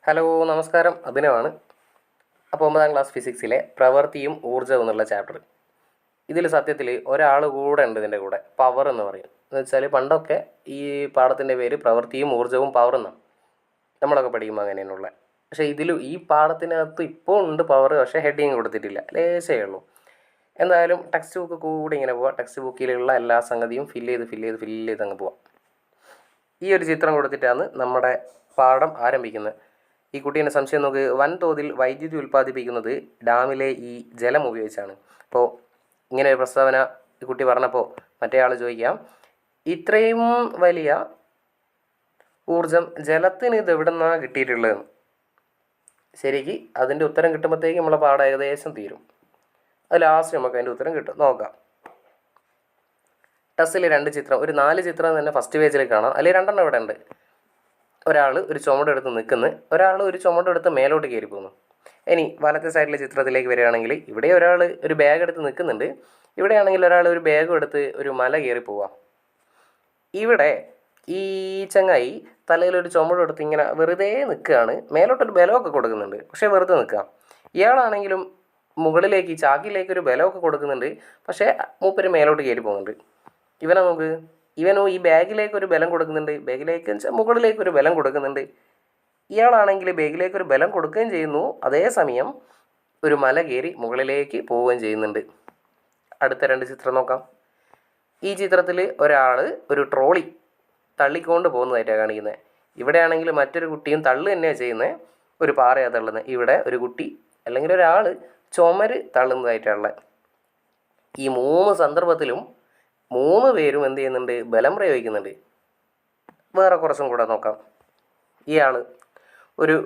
Hello നമസ്കാരം, അഭിനവാണ്. അപ്പോൾ 9ാം class ഫിസിക്സിലെ പ്രവൃത്തിയും ഊർജ്ജവും എന്നുള്ള ചാപ്റ്റർ. ഇതിൽ സത്യത്തിൽ ഒരാൾ കൂടെ ഉണ്ട് ഇതിൻ്റെ കൂടെ, പവർ എന്ന് പറയും. എന്ന് വെച്ചാൽ പണ്ടൊക്കെ ഈ പാഠത്തിൻ്റെ പേര് പ്രവൃത്തിയും ഊർജ്ജവും പവർ എന്നാണ്, നമ്മളൊക്കെ പഠിക്കുമ്പോൾ അങ്ങനെയാണുള്ള. പക്ഷേ ഈ പാഠത്തിനകത്ത് ഇപ്പോൾ ഉണ്ട് പവർ, പക്ഷേ ഹെഡിങ് കൊടുത്തിട്ടില്ല, ലേശേ ഉള്ളൂ. എന്തായാലും ടെക്സ്റ്റ് ബുക്ക് കൂടി ഇങ്ങനെ പോവാം. ടെക്സ്റ്റ് ബുക്കിലുള്ള എല്ലാ സംഗതിയും ഫില്ല് ചെയ്ത് അങ്ങ് പോവാം. ഈ ഒരു ചിത്രം കൊടുത്തിട്ടാണ് നമ്മുടെ പാഠം ആരംഭിക്കുന്നത്. ഈ കുട്ടീൻ്റെ സംശയം നോക്ക്. വൻതോതിൽ വൈദ്യുതി ഉൽപ്പാദിപ്പിക്കുന്നത് ഡാമിലെ ഈ ജലം ഉപയോഗിച്ചാണ്. അപ്പോൾ ഇങ്ങനെ ഒരു പ്രസ്താവന ഈ കുട്ടി പറഞ്ഞപ്പോൾ മറ്റേ ആൾ ചോദിക്കാം, ഇത്രയും വലിയ ഊർജം ജലത്തിന് ഇത് എവിടെ നിന്നാണ് കിട്ടിയിട്ടുള്ളതെന്ന്. ശരിക്ക് അതിൻ്റെ ഉത്തരം കിട്ടുമ്പോഴത്തേക്ക് നമ്മളെ പാഠം ഏകദേശം തീരും. അത് ലാസ്റ്റ് നമുക്ക് അതിൻ്റെ ഉത്തരം കിട്ടും. നോക്കാം. ടെസ്റ്റിൽ 2 ചിത്രം, ഒരു 4 ചിത്രം തന്നെ ഫസ്റ്റ് പേജിൽ കാണാം. അല്ലെങ്കിൽ 2 ഇവിടെ ഉണ്ട്. ഒരാൾ ഒരു ചുമടെടുത്ത് നിൽക്കുന്നു, ഒരാൾ ഒരു ചുമടെടുത്ത് മേലോട്ട് കയറി പോകുന്നു. ഇനി വലത്തെ സൈഡിലെ ചിത്രത്തിലേക്ക് വരികയാണെങ്കിൽ ഇവിടെ ഒരാൾ ഒരു ബാഗ് എടുത്ത് നിൽക്കുന്നുണ്ട്, ഇവിടെയാണെങ്കിൽ ഒരാൾ ഒരു ബാഗും എടുത്ത് ഒരു മല കയറി പോവാം. ഇവിടെ ഈ ചങ്ങായി തലയിലൊരു ചുമടെടുത്ത് ഇങ്ങനെ വെറുതെ നിൽക്കുകയാണ്. മേലോട്ടൊരു ബലമൊക്കെ കൊടുക്കുന്നുണ്ട്, പക്ഷേ വെറുതെ നിൽക്കുക. ഇയാളാണെങ്കിലും മുകളിലേക്ക് ചാക്കിലേക്ക് ഒരു ബലമൊക്കെ കൊടുക്കുന്നുണ്ട്, പക്ഷേ മൂപ്പര് മേലോട്ട് കയറി പോകുന്നുണ്ട്. ഇവനോ ഈ ബാഗിലേക്ക് ഒരു ബലം കൊടുക്കുന്നുണ്ട്, ബാഗിലേക്ക് മുകളിലേക്ക് ഒരു ബലം കൊടുക്കുന്നുണ്ട്. ഇയാളാണെങ്കിൽ ബാഗിലേക്ക് ഒരു ബലം കൊടുക്കുകയും ചെയ്യുന്നു, അതേസമയം ഒരു മല കയറി മുകളിലേക്ക് പോവുകയും ചെയ്യുന്നുണ്ട്. അടുത്ത 2 ചിത്രം നോക്കാം. ഈ ചിത്രത്തിൽ ഒരാൾ ഒരു ട്രോളി തള്ളിക്കൊണ്ട് പോകുന്നതായിട്ടാണ് കാണിക്കുന്നത്. ഇവിടെയാണെങ്കിൽ മറ്റൊരു കുട്ടിയും തള്ളു തന്നെയാണ് ചെയ്യുന്നത്, ഒരു പാറയാണ് തള്ളുന്നത്. ഇവിടെ ഒരു കുട്ടി അല്ലെങ്കിൽ ഒരാൾ ചുമര് തള്ളുന്നതായിട്ടുള്ള. ഈ 3 സന്ദർഭത്തിലും 3 പേരും എന്ത് ചെയ്യുന്നുണ്ട്? ബലം പ്രയോഗിക്കുന്നുണ്ട്. വേറെ കുറച്ചും കൂടെ നോക്കാം. ഇയാൾ ഒരു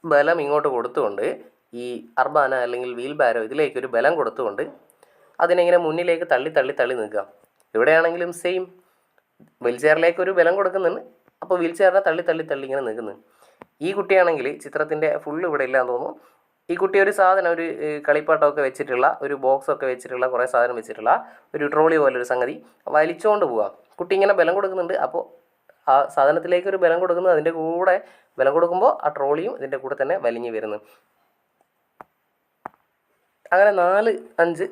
ബലം ഇങ്ങോട്ട് കൊടുത്തുകൊണ്ട് ഈ അർബാന അല്ലെങ്കിൽ വീൽ ബാരോ ഇതിലേക്കൊരു ബലം കൊടുത്തുകൊണ്ട് അതിനെങ്ങനെ മുന്നിലേക്ക് തള്ളി നിൽക്കുക. ഇവിടെയാണെങ്കിലും സെയിം, വീൽ ചെയറിലേക്ക് ഒരു ബലം കൊടുക്കുന്നുണ്ട്, അപ്പോൾ വീൽ ചെയറിനെ തള്ളി ഇങ്ങനെ നിൽക്കുന്നു. ഈ കുട്ടിയാണെങ്കിൽ ചിത്രത്തിൻ്റെ ഫുള്ള് ഇവിടെ ഇല്ലാന്ന് തോന്നുന്നു. ഈ കുട്ടി ഒരു സാധനം, ഒരു കളിപ്പാട്ടമൊക്കെ വെച്ചിട്ടുള്ള, ഒരു ബോക്സൊക്കെ വെച്ചിട്ടുള്ള, കുറേ സാധനം വെച്ചിട്ടുള്ള ഒരു ട്രോളി പോലൊരു സംഗതി വലിച്ചുകൊണ്ട് പോവാം. കുട്ടി ഇങ്ങനെ ബലം കൊടുക്കുന്നുണ്ട്, അപ്പോൾ ആ സാധനത്തിലേക്ക് ഒരു ബലം കൊടുക്കുന്നത്, അതിൻ്റെ കൂടെ ബലം കൊടുക്കുമ്പോൾ ആ ട്രോളിയും ഇതിൻ്റെ കൂടെ തന്നെ വലിഞ്ഞു വരുന്നു. അങ്ങനെ 4-5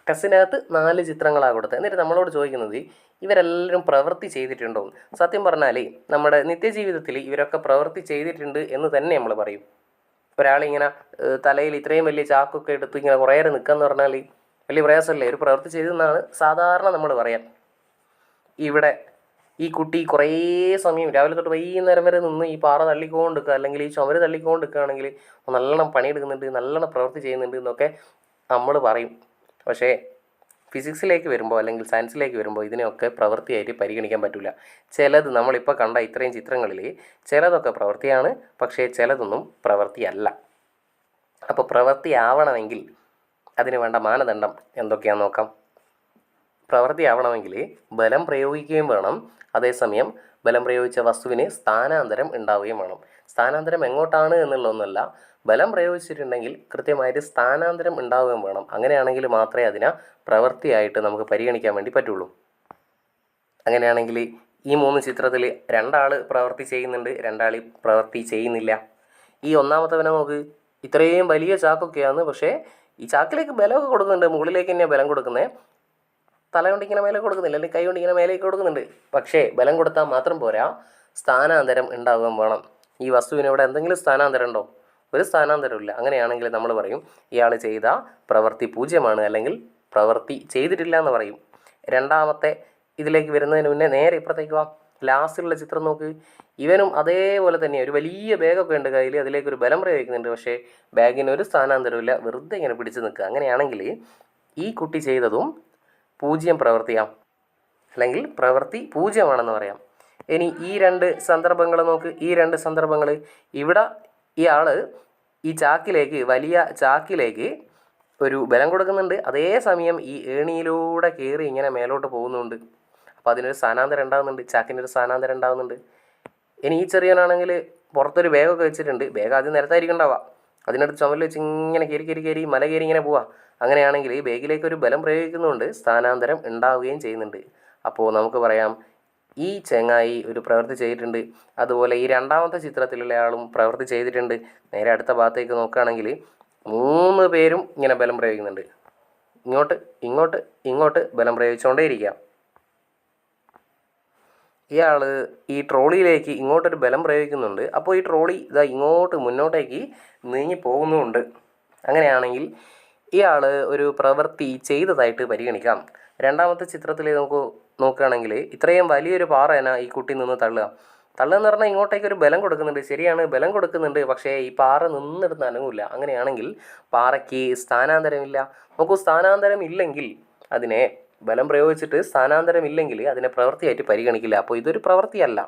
ടെസ്റ്റിനകത്ത് 4 ചിത്രങ്ങളാണ് കൊടുത്തത്. എന്നിട്ട് നമ്മളോട് ചോദിക്കുന്നത് ഇവരെല്ലാവരും പ്രവൃത്തി ചെയ്തിട്ടുണ്ടോ. സത്യം പറഞ്ഞാൽ നമ്മുടെ നിത്യജീവിതത്തിൽ ഇവരൊക്കെ പ്രവൃത്തി ചെയ്തിട്ടുണ്ട് എന്ന് തന്നെ നമ്മൾ പറയും. ഒരാളിങ്ങനെ തലയിൽ ഇത്രയും വലിയ ചാക്കൊക്കെ എടുത്ത് ഇങ്ങനെ കുറേ നേരം നിൽക്കുകയെന്ന് പറഞ്ഞാൽ വലിയ പ്രയാസമല്ലേ, ഒരു പ്രവൃത്തി ചെയ്തെന്നാണ് സാധാരണ നമ്മൾ പറയാം. ഇവിടെ ഈ കുട്ടി കുറേ സമയം രാവിലെ തൊട്ട് വൈകുന്നേരം വരെ നിന്ന് ഈ പാറ തള്ളിക്കൊണ്ടിരിക്കുക അല്ലെങ്കിൽ ഈ ചുമര് തള്ളിക്കൊണ്ടിരിക്കുകയാണെങ്കിൽ നല്ലോണം പണിയെടുക്കുന്നുണ്ട്, നല്ലോണം പ്രവൃത്തി ചെയ്യുന്നുണ്ട് എന്നൊക്കെ നമ്മൾ പറയും. പക്ഷേ ഫിസിക്സിലേക്ക് വരുമ്പോൾ അല്ലെങ്കിൽ സയൻസിലേക്ക് വരുമ്പോൾ ഇതിനെയൊക്കെ പ്രവൃത്തിയായിട്ട് പരിഗണിക്കാൻ പറ്റില്ല. ചിലത് നമ്മളിപ്പോൾ കണ്ട ഇത്രയും ചിത്രങ്ങളിൽ ചിലതൊക്കെ പ്രവൃത്തിയാണ്, പക്ഷേ ചിലതൊന്നും പ്രവൃത്തിയല്ല. അപ്പോൾ പ്രവൃത്തിയാവണമെങ്കിൽ അതിന് വേണ്ട മാനദണ്ഡം എന്തൊക്കെയാണെന്ന് നോക്കാം. പ്രവൃത്തിയാവണമെങ്കിൽ ബലം പ്രയോഗിക്കുകയും വേണം, അതേസമയം ബലം പ്രയോഗിച്ച വസ്തുവിന് സ്ഥാനാന്തരം ഉണ്ടാവുകയും വേണം. സ്ഥാനാന്തരം എങ്ങോട്ടാണ് എന്നുള്ളതൊന്നുമല്ല, ബലം പ്രയോഗിച്ചിട്ടുണ്ടെങ്കിൽ കൃത്യമായിട്ട് സ്ഥാനാന്തരം ഉണ്ടാവുകയും വേണം. അങ്ങനെയാണെങ്കിൽ മാത്രമേ അതിനെ പ്രവൃത്തിയായിട്ട് നമുക്ക് പരിഗണിക്കാൻ വേണ്ടി പറ്റുള്ളൂ. അങ്ങനെയാണെങ്കിൽ ഈ 3 ചിത്രത്തിൽ 2 ആൾ പ്രവൃത്തി ചെയ്യുന്നുണ്ട്, 2 ആൾ പ്രവൃത്തി ചെയ്യുന്നില്ല. ഈ ഒന്നാമത്തവനെ നോക്ക്, ഇത്രയും വലിയ ചാക്കൊക്കെയാണ്, പക്ഷേ ഈ ചാക്കിലേക്ക് ബലമൊക്കെ കൊടുക്കുന്നുണ്ട്, മുകളിലേക്ക് തന്നെയാണ് ബലം കൊടുക്കുന്നത്. തല കൊണ്ടിങ്ങനെ മേലെ കൊടുക്കുന്നില്ല, അല്ലെങ്കിൽ കൈ കൊണ്ടിങ്ങനെ മേലേക്ക് കൊടുക്കുന്നുണ്ട്. പക്ഷേ ബലം കൊടുത്താൽ മാത്രം പോരാ, സ്ഥാനാന്തരം ഉണ്ടാവുകയും വേണം. ഈ വസ്തുവിനിവിടെ എന്തെങ്കിലും സ്ഥാനാന്തരം ഉണ്ടോ? ഒരു സ്ഥാനാന്തരമില്ല. അങ്ങനെയാണെങ്കിൽ നമ്മൾ പറയും ഇയാൾ ചെയ്ത പ്രവൃത്തി 0ആണ്, അല്ലെങ്കിൽ പ്രവൃത്തി ചെയ്തിട്ടില്ല എന്ന് പറയും. രണ്ടാമത്തെ ഇതിലേക്ക് വരുന്നതിന് മുന്നേ നേരെ ഇപ്പുറത്തേക്ക് വാ. ലാസ്റ്റിലുള്ള ചിത്രം നോക്ക്. ഇവനും അതേപോലെ തന്നെ ഒരു വലിയ ബാഗൊക്കെ ഉണ്ട് കയ്യിൽ, അതിലേക്കൊരു ബലം പ്രയോഗിക്കുന്നുണ്ട്, പക്ഷേ ബാഗിന് ഒരു സ്ഥാനാന്തരമില്ല, വെറുതെ ഇങ്ങനെ പിടിച്ച് നിൽക്കുക. അങ്ങനെയാണെങ്കിൽ ഈ കുട്ടി ചെയ്തതും 0 പ്രവൃത്തിയാം, അല്ലെങ്കിൽ പ്രവൃത്തി 0ആണെന്ന് പറയാം. ഇനി ഈ 2 സന്ദർഭങ്ങൾ നോക്ക്. ഈ 2 സന്ദർഭങ്ങൾ ഇവിടെ ഇയാൾ ഈ വലിയ ചാക്കിലേക്ക് ഒരു ബലം കൊടുക്കുന്നുണ്ട്, അതേസമയം ഈ ഏണിയിലൂടെ കയറി ഇങ്ങനെ മേലോട്ട് പോകുന്നുണ്ട്. അപ്പോൾ അതിനൊരു സ്ഥാനാന്തരം ഉണ്ടാകുന്നുണ്ട്, ചാക്കിനൊരു സ്ഥാനാന്തരം ഉണ്ടാകുന്നുണ്ട്. ഇനി ഈ ചെറിയനാണെങ്കിൽ പുറത്തൊരു ബാഗൊക്കെ വെച്ചിട്ടുണ്ട്, ബാഗ് ആദ്യം നിരത്തായിരിക്കും ഉണ്ടാവുക, അതിനടുത്ത് ചുമലിൽ വെച്ച് ഇങ്ങനെ കയറി മല കയറി ഇങ്ങനെ പോവാം. അങ്ങനെയാണെങ്കിൽ ബാഗിലേക്ക് ഒരു ബലം പ്രയോഗിക്കുന്നതുകൊണ്ട് സ്ഥാനാന്തരം ഉണ്ടാവുകയും ചെയ്യുന്നുണ്ട്. അപ്പോൾ നമുക്ക് പറയാം ഈ ചെങ്ങായി ഒരു പ്രവൃത്തി ചെയ്തിട്ടുണ്ട്. അതുപോലെ ഈ രണ്ടാമത്തെ ചിത്രത്തിലുള്ള ആളും പ്രവൃത്തി ചെയ്തിട്ടുണ്ട്. നേരെ അടുത്ത ഭാഗത്തേക്ക് നോക്കുകയാണെങ്കിൽ 3 പേരും ഇങ്ങനെ ബലം പ്രയോഗിക്കുന്നുണ്ട്. ഇങ്ങോട്ട് ഇങ്ങോട്ട് ഇങ്ങോട്ട് ബലം പ്രയോഗിച്ചുകൊണ്ടേയിരിക്കുക. ഇയാൾ ഈ ട്രോളിയിലേക്ക് ഇങ്ങോട്ടൊരു ബലം പ്രയോഗിക്കുന്നുണ്ട്. അപ്പോൾ ഈ ട്രോളി ഇതാ ഇങ്ങോട്ട് മുന്നോട്ടേക്ക് നീങ്ങി പോകുന്നുമുണ്ട്. അങ്ങനെയാണെങ്കിൽ ഇയാൾ ഒരു പ്രവൃത്തി ചെയ്തതായിട്ട് പരിഗണിക്കാം. രണ്ടാമത്തെ ചിത്രത്തിൽ നമുക്ക് നോക്കുകയാണെങ്കിൽ ഇത്രയും വലിയൊരു പാറേന ഈ കുട്ടി നിന്ന് തള്ളുക എന്ന് പറഞ്ഞാൽ ഇങ്ങോട്ടേക്ക് ഒരു ബലം കൊടുക്കുന്നുണ്ട്. ശരിയാണ്, ബലം കൊടുക്കുന്നുണ്ട്. പക്ഷേ ഈ പാറ നിന്നിടത്ത് അനങ്ങില്ല. അങ്ങനെയാണെങ്കിൽ പാറയ്ക്ക് സ്ഥാനാന്തരമില്ല. നോക്കൂ, സ്ഥാനാന്തരം ഇല്ലെങ്കിൽ അതിനെ ബലം പ്രയോഗിച്ചിട്ട് സ്ഥാനാന്തരം ഇല്ലെങ്കിൽ അതിനെ പ്രവൃത്തിയായിട്ട് പരിഗണിക്കില്ല. അപ്പോൾ ഇതൊരു പ്രവൃത്തിയല്ല.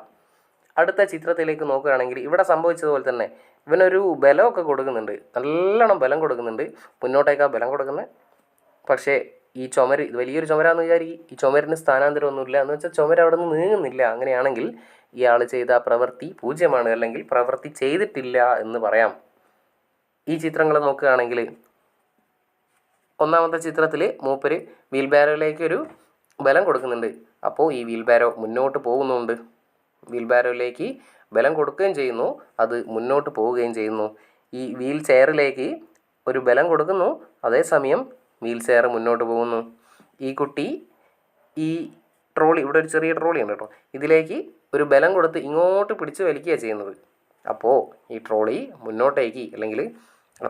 അടുത്ത ചിത്രത്തിലേക്ക് നോക്കുകയാണെങ്കിൽ ഇവിടെ സംഭവിച്ചതുപോലെ തന്നെ ഇവനൊരു ബലമൊക്കെ കൊടുക്കുന്നുണ്ട്, നല്ലോണം ബലം കൊടുക്കുന്നുണ്ട്. മുന്നോട്ടേക്കാണ് ബലം കൊടുക്കുന്നത്. പക്ഷേ ഈ ചുമര് ഇത് വലിയൊരു ചുമരാന്ന് വിചാരിക്കും. ഈ ചുമരിന് സ്ഥാനാന്തരമൊന്നുമില്ല. എന്ന് വെച്ചാൽ ചുമര് അവിടെ നിന്ന് നീങ്ങുന്നില്ല. അങ്ങനെയാണെങ്കിൽ ഇയാൾ ചെയ്ത പ്രവൃത്തി 0 അല്ലെങ്കിൽ പ്രവൃത്തി ചെയ്തിട്ടില്ല എന്ന് പറയാം. ഈ ചിത്രങ്ങൾ നോക്കുകയാണെങ്കിൽ ഒന്നാമത്തെ ചിത്രത്തിൽ മൂപ്പര് വീൽബാരോയിലേക്കൊരു ബലം കൊടുക്കുന്നുണ്ട്. അപ്പോൾ ഈ വീൽബാരോ മുന്നോട്ട് പോകുന്നുണ്ട്. വീൽബാരോയിലേക്ക് ബലം കൊടുക്കുകയും ചെയ്യുന്നു, അത് മുന്നോട്ട് പോവുകയും ചെയ്യുന്നു. ഈ വീൽ ചെയറിലേക്ക് ഒരു ബലം കൊടുക്കുന്നു, അതേസമയം വീൽ ചെയർ മുന്നോട്ട് പോകുന്നു. ഈ കുട്ടി ഈ ട്രോളി, ഇവിടെ ഒരു ചെറിയ ട്രോളി ഉണ്ട് കേട്ടോ, ഇതിലേക്ക് ഒരു ബലം കൊടുത്ത് ഇങ്ങോട്ട് പിടിച്ച് വലിക്കുകയാണ് ചെയ്യുന്നത്. അപ്പോൾ ഈ ട്രോളി മുന്നോട്ടേക്ക് അല്ലെങ്കിൽ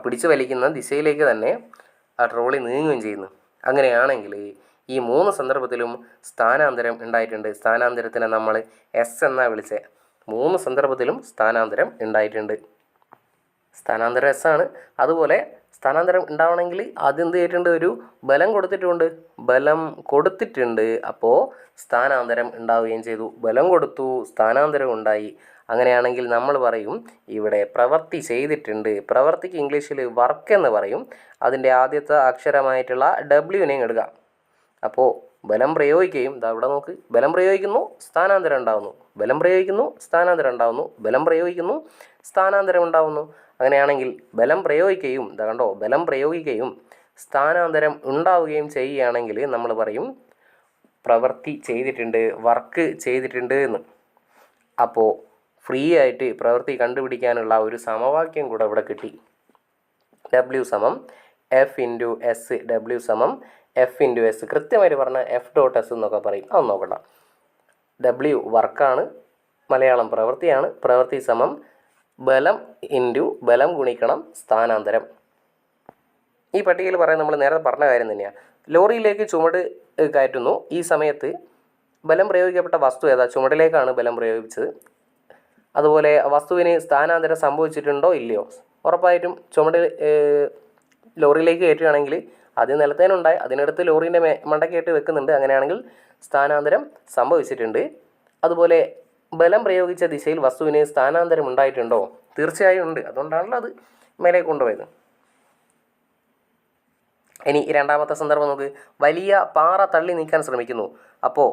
പിടിച്ച് വലിക്കുന്ന ദിശയിലേക്ക് തന്നെ ആ ട്രോളി നീങ്ങുകയും ചെയ്യുന്നു. അങ്ങനെയാണെങ്കിൽ ഈ 3 സന്ദർഭത്തിലും സ്ഥാനാന്തരം ഉണ്ടായിട്ടുണ്ട്. സ്ഥാനാന്തരത്തിനെ നമ്മൾ എസ് എന്നാണ് വിളിച്ചത്. 3 സന്ദർഭത്തിലും സ്ഥാനാന്തരം ഉണ്ടായിട്ടുണ്ട്. സ്ഥാനാന്തരം എസ് ആണ്. അതുപോലെ സ്ഥാനാന്തരം ഉണ്ടാവണമെങ്കിൽ ആദ്യം എന്ത് ചെയ്തിട്ടുണ്ട്? ഒരു ബലം കൊടുത്തിട്ടുണ്ട്. അപ്പോൾ സ്ഥാനാന്തരം ഉണ്ടാവുകയും ചെയ്തു. ബലം കൊടുത്തു, സ്ഥാനാന്തരം ഉണ്ടായി. അങ്ങനെയാണെങ്കിൽ നമ്മൾ പറയും ഇവിടെ പ്രവൃത്തി ചെയ്തിട്ടുണ്ട്. പ്രവൃത്തിക്ക് ഇംഗ്ലീഷിൽ വർക്ക് എന്ന് പറയും. അതിൻ്റെ ആദ്യത്തെ അക്ഷരമായിട്ടുള്ള ഡബ്ല്യുവിനെയും എടുക്കുക. അപ്പോൾ ബലം പ്രയോഗിക്കുകയും ഇവിടെ നോക്ക്, ബലം പ്രയോഗിക്കുന്നു, സ്ഥാനാന്തരം ഉണ്ടാവുന്നു. ബലം പ്രയോഗിക്കുന്നു, സ്ഥാനാന്തരം ഉണ്ടാവുന്നു. ബലം പ്രയോഗിക്കുന്നു, സ്ഥാനാന്തരം ഉണ്ടാവുന്നു. അങ്ങനെയാണെങ്കിൽ ബലം പ്രയോഗിക്കുകയും കണ്ടോ, ബലം പ്രയോഗിക്കുകയും സ്ഥാനാന്തരം ഉണ്ടാവുകയും ചെയ്യുകയാണെങ്കിൽ നമ്മൾ പറയും പ്രവൃത്തി ചെയ്തിട്ടുണ്ട്, വർക്ക് ചെയ്തിട്ടുണ്ട് എന്ന്. അപ്പോൾ ഫ്രീ ആയിട്ട് പ്രവൃത്തി കണ്ടുപിടിക്കാനുള്ള ഒരു സമവാക്യം കൂടെ ഇവിടെ കിട്ടി. W = F × S. W = F × S. കൃത്യമായിട്ട് പറഞ്ഞാൽ F.S എന്നൊക്കെ പറയും. അതൊന്നും നോക്കണ്ട. W വർക്കാണ്, മലയാളം പ്രവൃത്തിയാണ്. പ്രവൃത്തി സമം ബലം ഇൻറ്റു ബലം ഗുണിക്കണം സ്ഥാനാന്തരം. ഈ പട്ടികയിൽ പറയുന്നത് നമ്മൾ നേരത്തെ പറഞ്ഞ കാര്യം തന്നെയാണ്. ലോറിയിലേക്ക് ചുമട് കയറ്റുന്നു. ഈ സമയത്ത് ബലം പ്രയോഗിക്കപ്പെട്ട വസ്തു ഏതാ? ചുമടിലേക്കാണ് ബലം പ്രയോഗിച്ചത്. അതുപോലെ വസ്തുവിന് സ്ഥാനാന്തരം സംഭവിച്ചിട്ടുണ്ടോ ഇല്ലയോ? ഉറപ്പായിട്ടും ചുമട് ലോറിയിലേക്ക് കയറ്റുകയാണെങ്കിൽ ആദ്യം നിലത്തേനുണ്ടായി, അതിനടുത്ത് ലോറീൻ്റെ മണ്ടയ്ക്കായിട്ട് വെക്കുന്നുണ്ട്. അങ്ങനെയാണെങ്കിൽ സ്ഥാനാന്തരം സംഭവിച്ചിട്ടുണ്ട്. അതുപോലെ ബലം പ്രയോഗിച്ച ദിശയിൽ വസ്തുവിന് സ്ഥാനാന്തരം ഉണ്ടായിട്ടുണ്ടോ? തീർച്ചയായും ഉണ്ട്. അതുകൊണ്ടാണല്ലോ അത് മേലെ കൊണ്ടുപോയത്. ഇനി രണ്ടാമത്തെ സന്ദർഭം നോക്ക്. വലിയ പാറ തള്ളി നീക്കാൻ ശ്രമിക്കുന്നു. അപ്പോൾ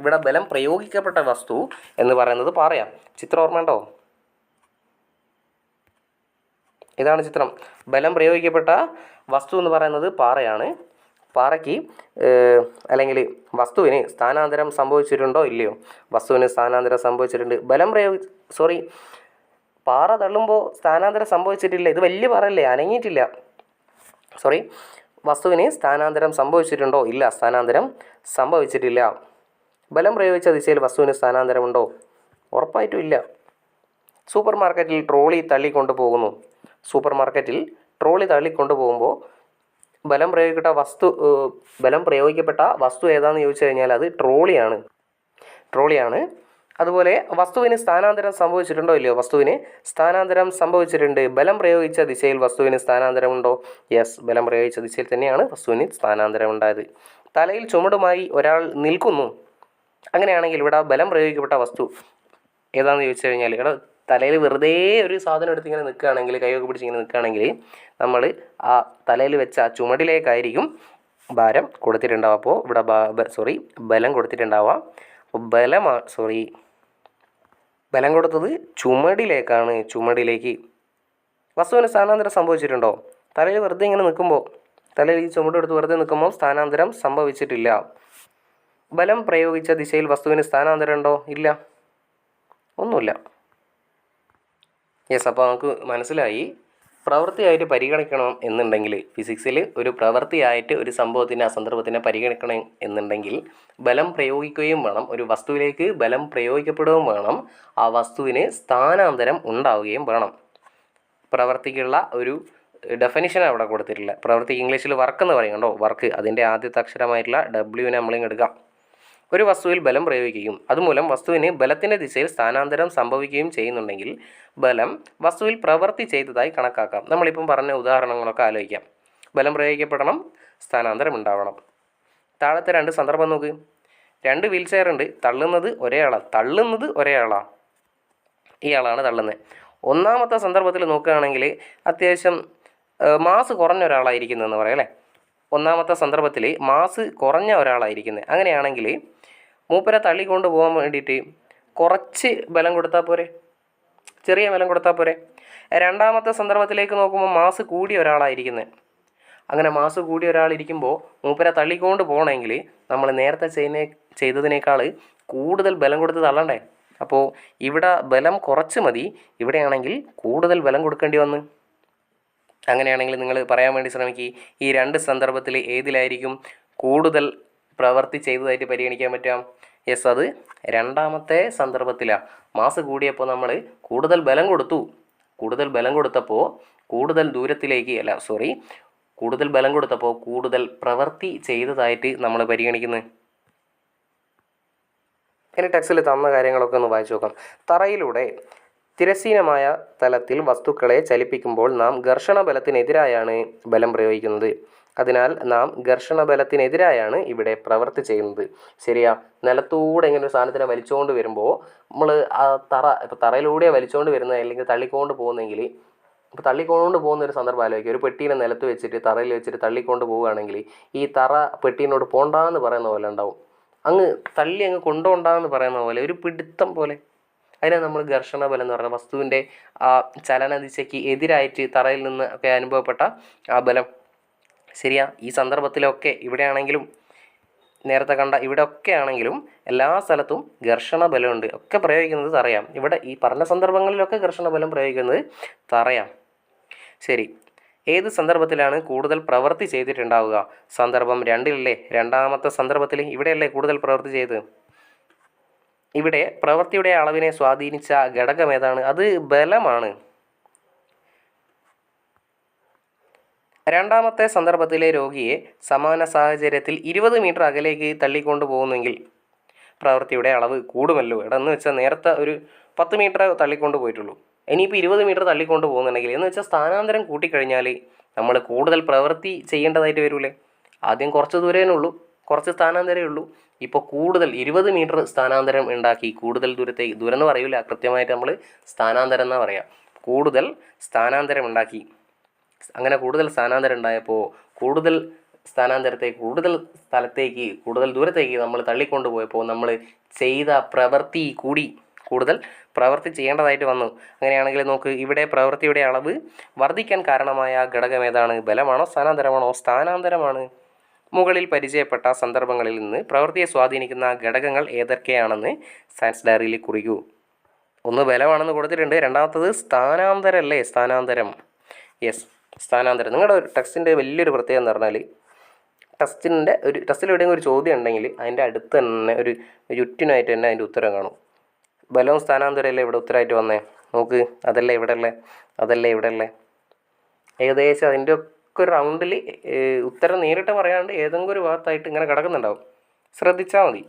ഇവിടെ ബലം പ്രയോഗിക്കപ്പെട്ട വസ്തു എന്ന് പറയുന്നത് പാറയാണ്. ചിത്രം ഓർമ്മയുണ്ടോ? ഇതാണ് ചിത്രം. ബലം പ്രയോഗിക്കപ്പെട്ട വസ്തു എന്ന് പറയുന്നത് പാറയാണ്. പാറയ്ക്ക് അല്ലെങ്കിൽ വസ്തുവിന് സ്ഥാനാന്തരം സംഭവിച്ചിട്ടുണ്ടോ ഇല്ലയോ? വസ്തുവിന് സ്ഥാനാന്തരം സംഭവിച്ചിട്ടുണ്ട്. പാറ തള്ളുമ്പോൾ സ്ഥാനാന്തരം സംഭവിച്ചിട്ടില്ല. ഇത് വലിയ പാറയല്ലേ, അനങ്ങിയിട്ടില്ല. വസ്തുവിന് സ്ഥാനാന്തരം സംഭവിച്ചിട്ടുണ്ടോ? ഇല്ല, സ്ഥാനാന്തരം സംഭവിച്ചിട്ടില്ല. ബലം പ്രയോഗിച്ച ദിശയിൽ വസ്തുവിന് സ്ഥാനാന്തരമുണ്ടോ? ഉറപ്പായിട്ടും ഇല്ല. സൂപ്പർ മാർക്കറ്റിൽ ട്രോളി തള്ളിക്കൊണ്ടു പോകുമ്പോൾ ബലം പ്രയോഗിക്കപ്പെട്ട വസ്തു ഏതാണെന്ന് ചോദിച്ചു കഴിഞ്ഞാൽ അത് ട്രോളിയാണ്. അതുപോലെ വസ്തുവിന് സ്ഥാനാന്തരം സംഭവിച്ചിട്ടുണ്ടോ ഇല്ലയോ? വസ്തുവിന് സ്ഥാനാന്തരം സംഭവിച്ചിട്ടുണ്ട്. ബലം പ്രയോഗിച്ച ദിശയിൽ വസ്തുവിന് സ്ഥാനാന്തരമുണ്ടോ? യെസ്, ബലം പ്രയോഗിച്ച ദിശയിൽ തന്നെയാണ് വസ്തുവിന് സ്ഥാനാന്തരം ഉണ്ടായത്. തലയിൽ ചുമടുമായി ഒരാൾ നിൽക്കുന്നു. അങ്ങനെയാണെങ്കിൽ ഇവിടെ ബലം പ്രയോഗിക്കപ്പെട്ട വസ്തു ഏതാണെന്ന് ചോദിച്ചു കഴിഞ്ഞാൽ ഇവിടെ തലയിൽ വെറുതെ ഒരു സാധനം എടുത്ത് ഇങ്ങനെ നിൽക്കുകയാണെങ്കിൽ, കൈയൊക്കെ പിടിച്ചിങ്ങനെ നിൽക്കുകയാണെങ്കിൽ നമ്മൾ ആ തലയിൽ വെച്ച ആ ചുമടിലേക്കായിരിക്കും ഭാരം കൊടുത്തിട്ടുണ്ടാവുക. അപ്പോൾ ഇവിടെ ബലം കൊടുത്തിട്ടുണ്ടാവുക. അപ്പോൾ ബലം കൊടുത്തത് ചുമടിലേക്ക്. വസ്തുവിന് സ്ഥാനാന്തരം സംഭവിച്ചിട്ടുണ്ടോ? തലയിൽ വെറുതെ ഇങ്ങനെ നിൽക്കുമ്പോൾ, തലയിൽ ഈ ചുമടെടുത്ത് വെറുതെ നിൽക്കുമ്പോൾ സ്ഥാനാന്തരം സംഭവിച്ചിട്ടില്ല. ബലം പ്രയോഗിച്ച ദിശയിൽ വസ്തുവിന് സ്ഥാനാന്തരം ഉണ്ടോ? ഇല്ല, ഒന്നുമില്ല. യെസ്, അപ്പോൾ നമുക്ക് മനസ്സിലായി. പ്രവൃത്തിയായിട്ട് പരിഗണിക്കണം എന്നുണ്ടെങ്കിൽ ഫിസിക്സിൽ ഒരു പ്രവൃത്തിയായിട്ട് ഒരു സംഭവത്തിനെ, സന്ദർഭത്തിനെ പരിഗണിക്കണം എന്നുണ്ടെങ്കിൽ ബലം പ്രയോഗിക്കുകയും വേണം, ഒരു വസ്തുവിലേക്ക് ബലം പ്രയോഗിക്കപ്പെടുകയും വേണം, ആ വസ്തുവിന് സ്ഥാനാന്തരം ഉണ്ടാവുകയും വേണം. പ്രവൃത്തിക്കുള്ള ഒരു ഡെഫിനിഷൻ അവിടെ കൊടുത്തിട്ടില്ല. പ്രവൃത്തിക്ക് ഇംഗ്ലീഷിൽ വർക്ക് എന്ന് പറയും, കണ്ടോ, വർക്ക്. അതിൻ്റെ ആദ്യത്തെ അക്ഷരമായിട്ടുള്ള ഡബ്ല്യുവിനെ നമ്മളിങ്ങ് എടുക്കാം. ഒരു വസ്തുവിൽ ബലം പ്രയോഗിക്കുകയും അതുമൂലം വസ്തുവിന് ബലത്തിൻ്റെ ദിശയിൽ സ്ഥാനാന്തരം സംഭവിക്കുകയും ചെയ്യുന്നുണ്ടെങ്കിൽ ബലം വസ്തുവിൽ പ്രവൃത്തി ചെയ്തതായി കണക്കാക്കാം. നമ്മളിപ്പം പറഞ്ഞ ഉദാഹരണങ്ങളൊക്കെ ആലോചിക്കാം. ബലം പ്രയോഗിക്കപ്പെടണം, സ്ഥാനാന്തരം ഉണ്ടാവണം. താഴത്തെ രണ്ട് സന്ദർഭം നോക്ക്. 2 വീൽ ചെയർ ഉണ്ട്, തള്ളുന്നത് ഒരേ ആളാണ്, ഇയാളാണ് തള്ളുന്നത്. ഒന്നാമത്തെ സന്ദർഭത്തിൽ നോക്കുകയാണെങ്കിൽ അത്യാവശ്യം മാസ് കുറഞ്ഞ ഒരാളായിരിക്കുന്നതെന്ന് പറയാം അല്ലേ. ഒന്നാമത്തെ സന്ദർഭത്തിൽ മാസ് കുറഞ്ഞ ഒരാളായിരിക്കുന്നത്. അങ്ങനെയാണെങ്കിൽ മൂപ്പരെ തള്ളിക്കൊണ്ട് പോകാൻ വേണ്ടിയിട്ട് കുറച്ച് ബലം കൊടുത്താൽ പോരെ, ചെറിയ ബലം കൊടുത്താൽ പോരെ. രണ്ടാമത്തെ സന്ദർഭത്തിലേക്ക് നോക്കുമ്പോൾ മാസ് കൂടിയ ഒരാളായിരിക്കുന്നത്. അങ്ങനെ മാസ് കൂടിയ ഒരാളിരിക്കുമ്പോൾ മൂപ്പരെ തള്ളിക്കൊണ്ട് പോകണമെങ്കിൽ നമ്മൾ നേരത്തെ ചെയ്തതിനേക്കാൾ കൂടുതൽ ബലം കൊടുത്ത് തള്ളണ്ടേ. അപ്പോൾ ഇവിടെ ബലം കുറച്ച് മതി, ഇവിടെയാണെങ്കിൽ കൂടുതൽ ബലം കൊടുക്കേണ്ടി വന്ന്. അങ്ങനെയാണെങ്കിൽ നിങ്ങൾ പറയാൻ വേണ്ടി ശ്രമിക്കുക, ഈ 2 സന്ദർഭത്തിൽ ഏതിലായിരിക്കും കൂടുതൽ പ്രവൃത്തി ചെയ്തതായിട്ട് പരിഗണിക്കാൻ പറ്റാം? യെസ്, അത് രണ്ടാമത്തെ സന്ദർഭത്തിലാണ്. മാസ് കൂടിയപ്പോൾ നമ്മൾ കൂടുതൽ ബലം കൊടുത്തപ്പോൾ കൂടുതൽ പ്രവൃത്തി ചെയ്തതായിട്ട് നമ്മൾ പരിഗണിക്കുന്നത്. ഇനി ടെക്സ്റ്റിൽ തന്ന കാര്യങ്ങളൊക്കെ ഒന്ന് വായിച്ചു നോക്കാം. തറയിലൂടെ തിരശ്ചീനമായ തലത്തിൽ വസ്തുക്കളെ ചലിപ്പിക്കുമ്പോൾ നാം ഘർഷണ ബലത്തിനെതിരായാണ് ബലം പ്രയോഗിക്കുന്നത്. അതിനാൽ നാം ഘർഷണ ബലത്തിനെതിരായാണ് ഇവിടെ പ്രവൃത്തി ചെയ്യുന്നത്. ശരിയാ. നിലത്തൂടെ ഇങ്ങനെ ഒരു സാധനത്തിനെ വലിച്ചുകൊണ്ട് വരുമ്പോൾ നമ്മൾ ആ ഇപ്പോൾ തറയിലൂടെ വലിച്ചുകൊണ്ട് വരുന്നത്, അല്ലെങ്കിൽ തള്ളിക്കൊണ്ട് പോകുന്നെങ്കിൽ, ഇപ്പോൾ തള്ളിക്കൊണ്ട് പോകുന്ന ഒരു സന്ദർഭം ആലോചിക്കുക. ഒരു പെട്ടീനെ നിലത്ത് വെച്ചിട്ട് തറയിൽ വെച്ചിട്ട് തള്ളിക്കൊണ്ട് പോവുകയാണെങ്കിൽ ഈ തറ പെട്ടീനോട് പോണ്ടാന്ന് പറയുന്ന പോലെ ഉണ്ടാവും. അങ്ങ് കൊണ്ടുപോണ്ടാന്ന് പറയുന്ന പോലെ ഒരു പിടുത്തം പോലെ. അതിനാണ് നമ്മൾ ഘർഷണ ബലം എന്ന് പറയുന്നത്. വസ്തുവിൻ്റെ ആ ചലനദിശയ്ക്ക് എതിരായിട്ട് തറയിൽ നിന്ന് ഒക്കെ അനുഭവപ്പെട്ട ആ ബലം. ശരിയാ. ഈ സന്ദർഭത്തിലൊക്കെ ഇവിടെയാണെങ്കിലും നേരത്തെ കണ്ട ഇവിടെ ഒക്കെ ആണെങ്കിലും എല്ലാ സ്ഥലത്തും ഘർഷണ ബലമുണ്ട്. ഒക്കെ പ്രയോഗിക്കുന്നത് തറയാം. ഇവിടെ ഈ പറഞ്ഞ സന്ദർഭങ്ങളിലൊക്കെ ഘർഷണ ബലം പ്രയോഗിക്കുന്നത് തറയാം. ശരി. ഏത് സന്ദർഭത്തിലാണ് കൂടുതൽ പ്രവൃത്തി ചെയ്തിട്ടുണ്ടാവുക? സന്ദർഭം 2-ലെ രണ്ടാമത്തെ സന്ദർഭത്തിൽ. ഇവിടെയല്ലേ കൂടുതൽ പ്രവൃത്തി ചെയ്തത്? ഇവിടെ പ്രവൃത്തിയുടെ അളവിനെ സ്വാധീനിച്ച ഘടകം ഏതാണ്? അത് ബലമാണ്. രണ്ടാമത്തെ സന്ദർഭത്തിലെ രോഗിയെ സമാന സാഹചര്യത്തിൽ 20 മീറ്റർ അകലേക്ക് തള്ളിക്കൊണ്ടു പോകുന്നെങ്കിൽ പ്രവൃത്തിയുടെ അളവ് കൂടുമല്ലോ. എന്ന് വെച്ചാൽ നേരത്തെ ഒരു 10 മീറ്റർ തള്ളിക്കൊണ്ട് പോയിട്ടുള്ളൂ, ഇനിയിപ്പോൾ 20 മീറ്റർ തള്ളിക്കൊണ്ട് പോകുന്നുണ്ടെങ്കിൽ എന്ന് വെച്ചാൽ സ്ഥാനാന്തരം കൂട്ടിക്കഴിഞ്ഞാൽ നമ്മൾ കൂടുതൽ പ്രവൃത്തി ചെയ്യേണ്ടതായിട്ട് വരൂലേ. ആദ്യം കുറച്ച് ദൂരമേ ഉള്ളൂ, കുറച്ച് സ്ഥാനാന്തരമേ ഉള്ളൂ. ഇപ്പോൾ കൂടുതൽ 20 മീറ്റർ സ്ഥാനാന്തരം ഉണ്ടാക്കി, കൂടുതൽ ദൂരത്തേക്ക്, ദൂരം എന്ന് പറയൂല, കൃത്യമായിട്ട് നമ്മൾ സ്ഥാനാന്തരം എന്നാണ് പറയുക. കൂടുതൽ സ്ഥാനാന്തരം ഉണ്ടാക്കി. അങ്ങനെ കൂടുതൽ സ്ഥാനാന്തരം ഉണ്ടായപ്പോൾ കൂടുതൽ സ്ഥാനാന്തരത്തേക്ക്, കൂടുതൽ സ്ഥലത്തേക്ക്, കൂടുതൽ ദൂരത്തേക്ക് നമ്മൾ തള്ളിക്കൊണ്ട് പോയപ്പോൾ നമ്മൾ ചെയ്ത പ്രവൃത്തി കൂടി, കൂടുതൽ പ്രവൃത്തി ചെയ്യേണ്ടതായിട്ട് വന്നു. അങ്ങനെയാണെങ്കിൽ നോക്ക്, ഇവിടെ പ്രവൃത്തിയുടെ അളവ് വർദ്ധിക്കാൻ കാരണമായ ഘടകം ഏതാണ്? ബലമാണോ സ്ഥാനാന്തരമാണോ? സ്ഥാനാന്തരമാണ്. മുകളിൽ പരിചയപ്പെട്ട സന്ദർഭങ്ങളിൽ നിന്ന് പ്രവൃത്തിയെ സ്വാധീനിക്കുന്ന ഘടകങ്ങൾ ഏതൊക്കെയാണെന്ന് സയൻസ് ഡയറിയിൽ കുറിക്കൂ. ഒന്ന് ബലമാണെന്ന് കൊടുത്തിട്ടുണ്ട്, രണ്ടാമത്തത് സ്ഥാനാന്തരമല്ലേ, സ്ഥാനാന്തരം. യെസ്, സ്ഥാനാന്തരം. നിങ്ങളുടെ ടെക്സ്റ്റിൻ്റെ വലിയൊരു പ്രത്യേകത എന്ന് പറഞ്ഞാൽ ടെസ്റ്റിൽ എവിടെയെങ്കിലും ഒരു ചോദ്യം ഉണ്ടെങ്കിൽ അതിൻ്റെ അടുത്ത് തന്നെ ഒരു ചുറ്റിനായിട്ട് തന്നെ അതിൻ്റെ ഉത്തരം കാണും. ബലവും സ്ഥാനാന്തരമല്ലേ ഇവിടെ ഉത്തരമായിട്ട് വന്നേ. നോക്ക്, അതല്ലേ ഇവിടെ ഉള്ളേ. ഏകദേശം അതിൻ്റെ ഒക്കെ ഒരു റൗണ്ടിൽ ഉത്തരം നേരിട്ട് പറയാണ്ട് ഏതെങ്കിലും ഒരു ഭാഗത്തായിട്ട് ഇങ്ങനെ കിടക്കുന്നുണ്ടാവും. ശ്രദ്ധിച്ചാൽ മതി.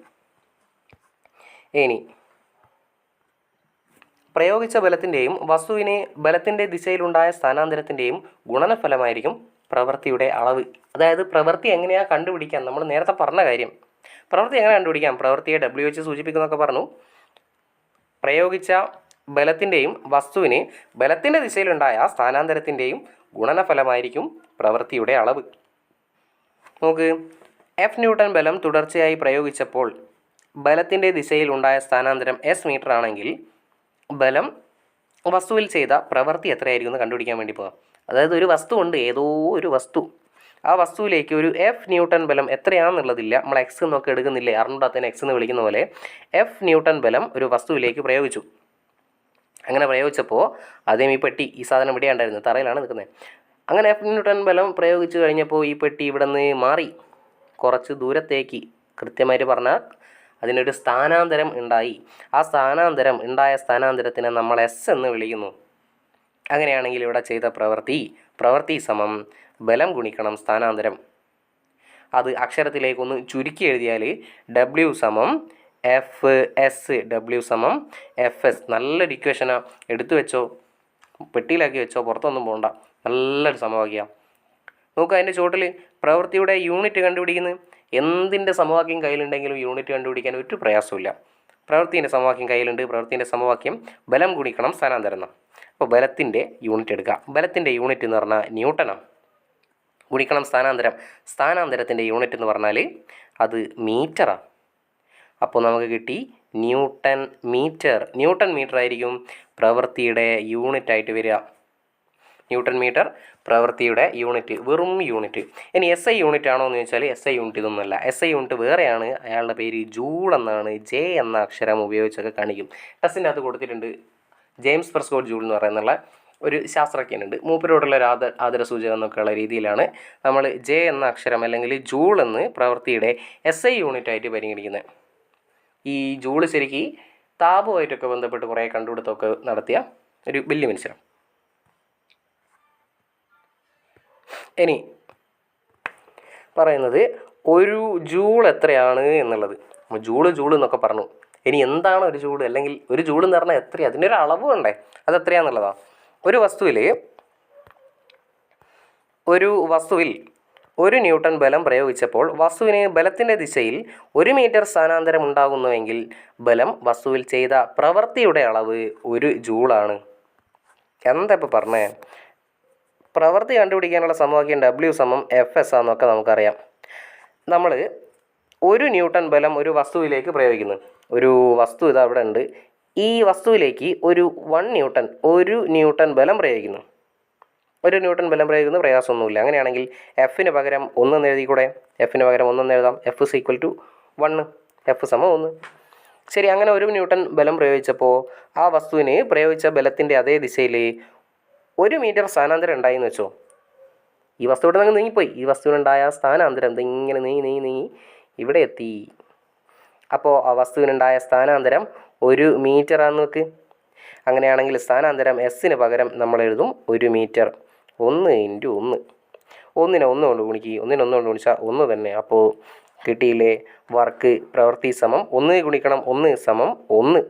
ഇനി പ്രയോഗിച്ച ബലത്തിൻ്റെയും വസ്തുവിനെ ബലത്തിൻ്റെ ദിശയിലുണ്ടായ സ്ഥാനാന്തരത്തിൻ്റെയും ഗുണനഫലമായിരിക്കും പ്രവൃത്തിയുടെ അളവ്. അതായത് പ്രവൃത്തി എങ്ങനെയാണ് കണ്ടുപിടിക്കാൻ, നമ്മൾ നേരത്തെ പറഞ്ഞ കാര്യം. പ്രവൃത്തി എങ്ങനെ കണ്ടുപിടിക്കാം? പ്രവൃത്തിയെ W വെച്ച് സൂചിപ്പിക്കുന്നൊക്കെ പറഞ്ഞു. പ്രയോഗിച്ച ബലത്തിൻ്റെയും വസ്തുവിന് ബലത്തിൻ്റെ ദിശയിലുണ്ടായ സ്ഥാനാന്തരത്തിൻ്റെയും ഗുണനഫലമായിരിക്കും പ്രവൃത്തിയുടെ അളവ്. നോക്ക്, F ന്യൂട്ടൺ ബലം തുടർച്ചയായി പ്രയോഗിച്ചപ്പോൾ ബലത്തിൻ്റെ ദിശയിൽ ഉണ്ടായ സ്ഥാനാന്തരം S മീറ്റർ ആണെങ്കിൽ ബലം വസ്തുവിൽ ചെയ്ത പ്രവൃത്തി എത്രയായിരിക്കും എന്ന് കണ്ടുപിടിക്കാൻ വേണ്ടി പോകാം. അതായത് ഒരു വസ്തു ഉണ്ട്, ഏതോ ഒരു വസ്തു ആ വസ്തുവിലേക്ക് ഒരു എഫ് ന്യൂട്ടൺ ബലം എത്രയാണെന്നുള്ളതില്ല, നമ്മൾ എക്സ് എന്നൊക്കെ എടുക്കുന്നില്ലേ, അറിഞ്ഞൂടാത്തതിന് എക്സ് എന്ന് വിളിക്കുന്ന പോലെ എഫ് ന്യൂട്ടൺ ബലം ഒരു വസ്തുവിലേക്ക് പ്രയോഗിച്ചു. അങ്ങനെ പ്രയോഗിച്ചപ്പോൾ ആദ്യം ഈ പെട്ടി, ഈ സാധനം ഇവിടെ ഉണ്ടായിരുന്നു, തറയിലാണ് നിൽക്കുന്നത്. അങ്ങനെ എഫ് ന്യൂട്ടൺ ബലം പ്രയോഗിച്ച് കഴിഞ്ഞപ്പോൾ ഈ പെട്ടി ഇവിടെ നിന്ന് മാറി കുറച്ച് ദൂരത്തേക്ക്, കൃത്യമായിട്ട് പറഞ്ഞാൽ അതിനൊരു സ്ഥാനാന്തരം ഉണ്ടായി. ആ സ്ഥാനാന്തരത്തിനെ നമ്മൾ എസ് എന്ന് വിളിക്കുന്നു. അങ്ങനെയാണെങ്കിൽ ഇവിടെ ചെയ്ത പ്രവൃത്തി സമം ബലം ഗുണിക്കണം സ്ഥാനാന്തരം. അത് അക്ഷരത്തിലേക്കൊന്ന് ചുരുക്കി എഴുതിയാൽ ഡബ്ല്യു സമം എഫ് എസ്, ഡബ്ല്യു സമം എഫ് എസ്. നല്ലൊരു ഇക്വേഷനാണ്, എടുത്തു വെച്ചോ, പെട്ടിയിലാക്കി വെച്ചോ, പുറത്തൊന്നും പോകണ്ട. നല്ലൊരു സമവാക്യമാണ്. നോക്കുക, അതിൻ്റെ ചുവട്ടിൽ പ്രവൃത്തിയുടെ യൂണിറ്റ് കണ്ടുപിടിക്കുന്നത്. എന്തിൻ്റെ സമവാക്യം കയ്യിലുണ്ടെങ്കിലും യൂണിറ്റ് കണ്ടുപിടിക്കാൻ ഒരു പ്രയാസമില്ല. പ്രവൃത്തിൻ്റെ സമവാക്യം കയ്യിലുണ്ട്. പ്രവൃത്തിൻ്റെ സമവാക്യം ബലം ഗുണിക്കണം സ്ഥാനാന്തരം എന്നാണ്. അപ്പോൾ ബലത്തിൻ്റെ യൂണിറ്റ് എടുക്കുക. ബലത്തിൻ്റെ യൂണിറ്റ് എന്ന് പറഞ്ഞാൽ ന്യൂട്ടനാണ്. ഗുണിക്കണം സ്ഥാനാന്തരത്തിൻ്റെ യൂണിറ്റ് എന്ന് പറഞ്ഞാൽ അത് മീറ്ററാണ്. അപ്പോൾ നമുക്ക് കിട്ടി ന്യൂട്ടൺ മീറ്റർ ആയിരിക്കും പ്രവൃത്തിയുടെ യൂണിറ്റായിട്ട് വരിക. ന്യൂട്ടൺ മീറ്റർ പ്രവൃത്തിയുടെ യൂണിറ്റ്, വെറും യൂണിറ്റ്. ഇനി എസ് ഐ യൂണിറ്റ് ആണോ എന്ന് ചോദിച്ചാൽ എസ് ഐ യൂണിറ്റ് ഇതൊന്നുമല്ല. എസ് ഐ യൂണിറ്റ് വേറെയാണ്. അയാളുടെ പേര് ജൂൾ എന്നാണ്. ജെ എന്ന അക്ഷരം ഉപയോഗിച്ചൊക്കെ കാണിക്കും. ടെസ്റ്റിൻ്റെ അകത്ത് കൊടുത്തിട്ടുണ്ട്. ജെയിംസ് പ്രെസ്കോട്ട് ജൂൾ എന്ന് പറയുന്നുള്ള ഒരു ശാസ്ത്രജ്ഞനുണ്ട്. മൂപ്പരോടുള്ള ഒരു ആദരസൂചകം എന്നൊക്കെയുള്ള രീതിയിലാണ് നമ്മൾ ജെ എന്ന അക്ഷരം അല്ലെങ്കിൽ ജൂൾ എന്ന് പ്രവൃത്തിയുടെ എസ് ഐ യൂണിറ്റായിട്ട് പരിഗണിക്കുന്നത്. ഈ ജൂൾ ശരിക്കും താപമായിട്ടൊക്കെ ബന്ധപ്പെട്ട് കുറേ കണ്ടുപിടുത്തമൊക്കെ നടത്തിയ ഒരു വലിയ മനുഷ്യനാണ്. ഇനി പറയുന്നത് ഒരു ജൂൾ എത്രയാണ് എന്നുള്ളത്. ജൂൾ എന്നൊക്കെ പറഞ്ഞു. ഇനി എന്താണ് ഒരു ജൂൾ, അല്ലെങ്കിൽ ഒരു ജൂൾ എന്ന് പറഞ്ഞാൽ എത്രയാണ്, അതിൻ്റെ ഒരു അളവ് വേണ്ടേ, അത് എത്രയാണെന്നുള്ളതാണ്. ഒരു വസ്തുവിൽ 1 ന്യൂട്ടൺ ബലം പ്രയോഗിച്ചപ്പോൾ വസ്തുവിന് ബലത്തിൻ്റെ ദിശയിൽ 1 മീറ്റർ സ്ഥാനാന്തരം ഉണ്ടാകുന്നുവെങ്കിൽ ബലം വസ്തുവിൽ ചെയ്ത പ്രവൃത്തിയുടെ അളവ് 1 ജൂളാണ്. എന്താ ഇപ്പോൾ പറഞ്ഞേ? പ്രവൃത്തി കണ്ടുപിടിക്കാനുള്ള സമവാക്യം ഡബ്ല്യു സമം എഫ് എസ് ആണെന്നൊക്കെ നമുക്കറിയാം. നമ്മൾ 1 ന്യൂട്ടൺ ബലം ഒരു വസ്തുവിലേക്ക് പ്രയോഗിക്കുന്നു. ഒരു വസ്തു ഇത് അവിടെ ഉണ്ട്. ഈ വസ്തുവിലേക്ക് ഒരു 1 ന്യൂട്ടൺ ബലം പ്രയോഗിക്കുന്നു. 1 ന്യൂട്ടൺ ബലം പ്രയോഗിക്കുന്ന പ്രയാസമൊന്നുമില്ല. അങ്ങനെയാണെങ്കിൽ എഫിന് പകരം 1 എന്ന് എഴുതിക്കൂടെ? എഫിന് പകരം 1 എന്ന് എഴുതാം. F is equal to 1, F സമം 1. ശരി, അങ്ങനെ 1 ന്യൂട്ടൺ ബലം പ്രയോഗിച്ചപ്പോൾ ആ വസ്തുവിന് പ്രയോഗിച്ച ബലത്തിൻ്റെ അതേ ദിശയിൽ 1 മീറ്റർ സ്ഥാനാന്തരം ഉണ്ടായിന്ന് വെച്ചോ. ഈ വസ്തു ഇവിടെ നിന്ന് നീങ്ങിപ്പോയി. ഈ വസ്തുവിനുണ്ടായ സ്ഥാനാന്തരം ഇങ്ങനെ നീങ്ങി ഇവിടെ എത്തി. അപ്പോൾ ആ വസ്തുവിനുണ്ടായ സ്ഥാനാന്തരം 1 മീറ്ററാന്ന് വെക്ക്. അങ്ങനെയാണെങ്കിൽ സ്ഥാനാന്തരം എസ്സിന് പകരം നമ്മൾ എഴുതും 1 മീറ്റർ. 1 × 1. 1 കൊണ്ട് ഗുണിക്കുക. 1 കൊണ്ട് ഗുണിച്ചാൽ 1 തന്നെ. അപ്പോൾ കിട്ടിയില്ലേ? പ്രവൃത്തി സമം 1 ഗുണിക്കണം 1 സമം 1.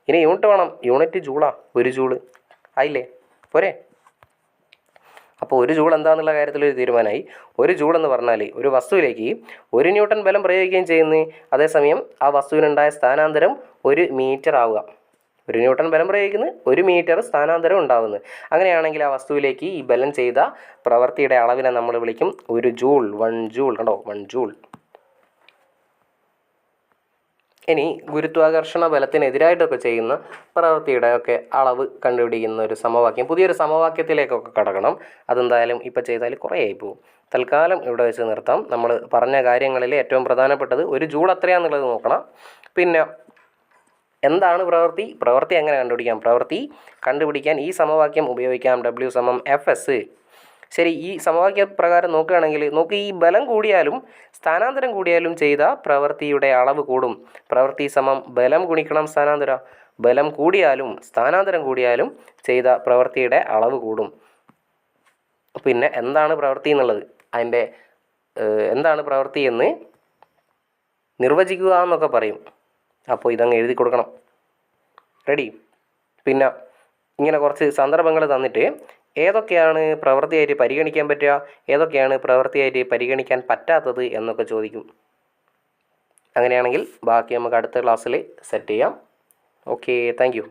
ഇനി യൂണിറ്റ് വേണം. യൂണിറ്റ് ജൂളാ. 1 ജൂള് ആയില്ലേ? പോരെ? അപ്പോൾ 1 ജൂൾ എന്താണെന്നുള്ള കാര്യത്തിൽ ഒരു തീരുമാനമായി. 1 ജൂൾ എന്ന് പറഞ്ഞാൽ ഒരു വസ്തുവിലേക്ക് 1 ന്യൂട്ടൺ ബലം പ്രയോഗിക്കുകയും ചെയ്യുന്നു. അതേസമയം ആ വസ്തുവിനുണ്ടായ സ്ഥാനാന്തരം 1 മീറ്റർ ആവുക. 1 ന്യൂട്ടൺ ബലം പ്രയോഗിക്കുന്നു, 1 മീറ്റർ സ്ഥാനാന്തരം ഉണ്ടാകുന്നു. അങ്ങനെയാണെങ്കിൽ ആ വസ്തുവിലേക്ക് ഈ ബലം ചെയ്ത പ്രവൃത്തിയുടെ അളവിനെ നമ്മൾ വിളിക്കും 1 ജൂൾ. 1 ജൂൾ കണ്ടോ? 1 ജൂൾ. ഇനി ഗുരുത്വാകർഷണ ബലത്തിനെതിരായിട്ടൊക്കെ ചെയ്യുന്ന പ്രവൃത്തിയുടെ ഒക്കെ അളവ് കണ്ടുപിടിക്കുന്ന ഒരു സമവാക്യം, പുതിയൊരു സമവാക്യത്തിലേക്കൊക്കെ കടക്കണം. അതെന്തായാലും ഇപ്പോൾ ചെയ്താൽ കുറേ ആയിപ്പോവും. തൽക്കാലം ഇവിടെ വെച്ച് നിർത്താം. നമ്മൾ പറഞ്ഞ കാര്യങ്ങളിൽ ഏറ്റവും പ്രധാനപ്പെട്ടത് 1 ജൂൾ എത്രയാണെന്നുള്ളത് നോക്കണം. പിന്നെ എന്താണ് പ്രവൃത്തി എങ്ങനെ കണ്ടുപിടിക്കാം? പ്രവൃത്തി കണ്ടുപിടിക്കാൻ ഈ സമവാക്യം ഉപയോഗിക്കാം. ഡബ്ല്യു സമം എഫ് എസ്. ശരി, ഈ സമവാക്യ പ്രകാരം നോക്കുകയാണെങ്കിൽ ഈ ബലം കൂടിയാലും സ്ഥാനാന്തരം കൂടിയാലും ചെയ്ത പ്രവൃത്തിയുടെ അളവ് കൂടും. പ്രവൃത്തി സമം ബലം ഗുണിക്കണം സ്ഥാനാന്തരം. ബലം കൂടിയാലും സ്ഥാനാന്തരം കൂടിയാലും ചെയ്ത പ്രവൃത്തിയുടെ അളവ് കൂടും. പിന്നെ എന്താണ് പ്രവൃത്തി എന്നുള്ളത്, അതിൻ്റെ എന്താണ് പ്രവൃത്തി എന്ന് നിർവചിക്കുക എന്നൊക്കെ പറയും. അപ്പോൾ ഇതങ്ങ് എഴുതി കൊടുക്കണം. റെഡി? പിന്നെ ഇങ്ങനെ കുറച്ച് സന്ദർഭങ്ങൾ തന്നിട്ട് ഏതൊക്കെയാണ് പ്രവൃത്തിയായിട്ട് പരിഗണിക്കാൻ പറ്റുക, ഏതൊക്കെയാണ് പ്രവൃത്തിയായിട്ട് പരിഗണിക്കാൻ പറ്റാത്തത് എന്നൊക്കെ ചോദിക്കും. അങ്ങനെയാണെങ്കിൽ ബാക്കി നമുക്ക് അടുത്ത ക്ലാസ്സിൽ സെറ്റ് ചെയ്യാം. Okay, thank you.